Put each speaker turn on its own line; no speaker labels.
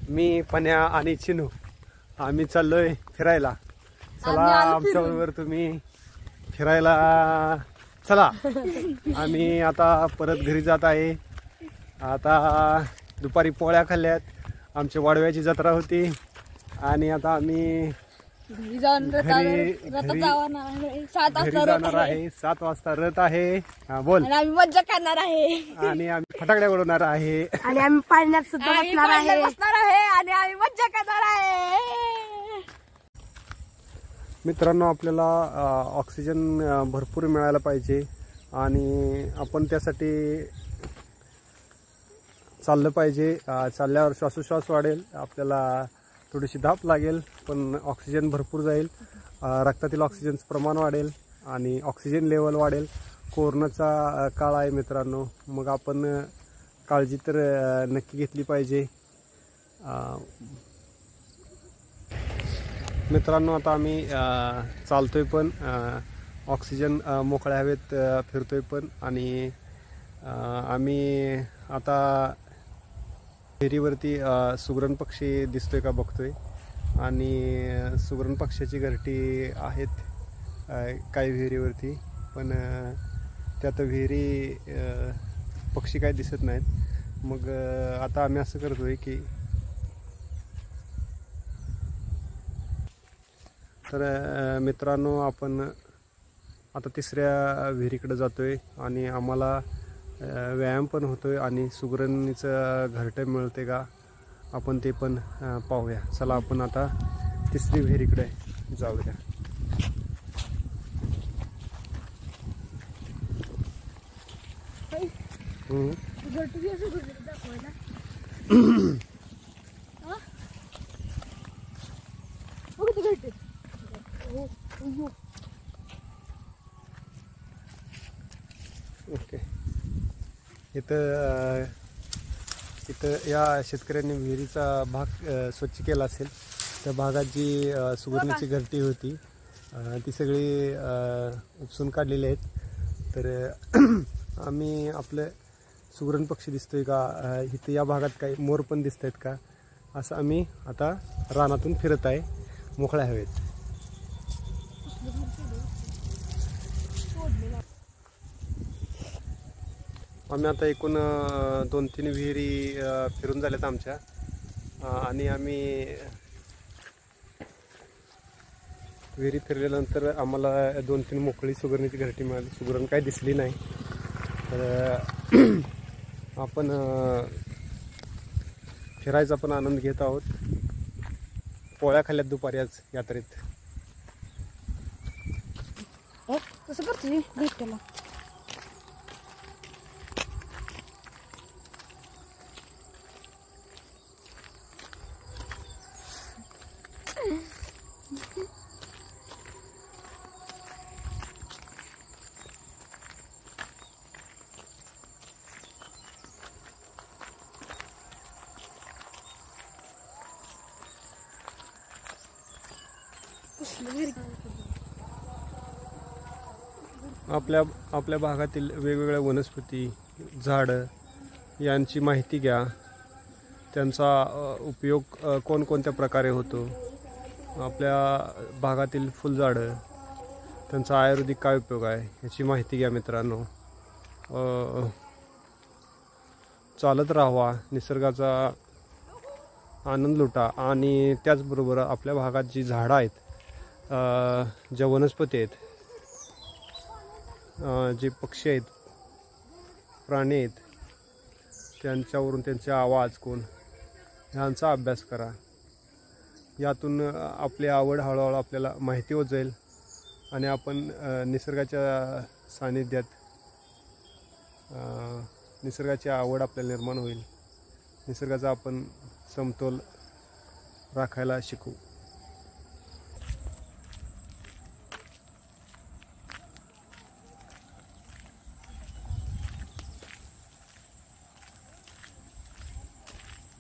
मी पण्या आणि चिनू आम्ही चाललोय फिरायला. चला आमच्या बरोबर तुम्ही फिरायला चला. आम्ही आता परत घरी जात आहे. आता दुपारी पोळ्या खाल्ल्यात. आमची वाडव्याची जत्रा होती आणि आता आम्ही घरी जाणार आहे. 7 वाजता रथ आहे. हा बोल.
आम्ही मज्जा करणार आहे
आणि आम्ही फटाकड्या उडवणार आहे
आणि आम्ही पाण्यात सुद्धा बसणार आहे आणि आम्ही मज्जा करणार आहे.
मित्रांनो, आपल्याला ऑक्सिजन भरपूर मिळायला पाहिजे आणि आपण त्यासाठी चाललं पाहिजे. चालल्यावर श्वासोश्वास वाढेल, आपल्याला थोडीशी धाप लागेल, पण ऑक्सिजन भरपूर जाईल. रक्तातील ऑक्सिजनचं प्रमाण वाढेल आणि ऑक्सिजन लेवल वाढेल. कोरोनाचा काळ आहे मित्रांनो, मग आपण काळजी तर नक्की घेतली पाहिजे. मित्रांनो, आता आम्ही चालतोय पण ऑक्सिजन मोकळ्या हवेत फिरतोय पण. आणि आम्ही आता विहिरीवरती सुगरण पक्षी दिसतोय का बघतोय. आणि सुगरण पक्ष्याची घरटी आहेत काही विहिरीवरती, पण त्यात विहिरी पक्षी काही दिसत नाहीत. मग आता आम्ही असं करतोय की तर मित्रांनो, आपण आता 3ऱ्या विहिरीकडे जातोय आणि आम्हाला व्यायाम पण होतोय आणि सुगरणीचं घरटं मिळते का आपण ते पण पाहूया. चला आपण आता 3री विहिरीकडे जाऊया. ओके. इथं या शेतकऱ्यांनी विहिरीचा भाग स्वच्छ केला असेल. त्या भागात जी सुगरणीची घरटी होती ती सगळी उपसून काढलेली आहेत. तर आम्ही आपलं सुगरण पक्षी दिसतोय का, इथं या भागात काही मोर पण दिसत आहेत का, असं आम्ही आता रानातून फिरत आहे मोकळ्या हवेत. आम्ही आता एकूण 2-3 विहिरी फिरून झाल्यात आमच्या. आणि आम्ही विहिरी फिरल्यानंतर आम्हाला 2-3 मोकळी सुगरणीची घरटी मिळाली. सुगरण काही दिसली नाही. तर आपण फिरायचा पण आनंद घेत आहोत. पोळ्या खाल्ल्यात दुपारी आज यात्रेत.
कसं करते घरट्याला?
आपल्या भागातील वेगवेगळ्या वनस्पती, झाडं यांची माहिती घ्या. त्यांचा उपयोग कोणकोणत्या प्रकारे होतो. आपल्या भागातील फुलझाडं, त्यांचा आयुर्वेदिक काय उपयोग आहे याची माहिती घ्या मित्रांनो. चालत राहावा, निसर्गाचा आनंद लुटा. आणि त्याचबरोबर आपल्या भागात जी झाडं आहेत, ज्या वनस्पती आहेत, जे पक्षी आहेत, प्राणी आहेत, त्यांच्यावरून त्यांचे आवाज कोण ह्यांचा अभ्यास करा. यातून आपली आवड हळूहळू आपल्याला माहिती होत जाईल आणि आपण निसर्गाच्या सानिध्यात निसर्गाची आवड आपल्याला निर्माण होईल. निसर्गाचा आपण समतोल राखायला शिकू.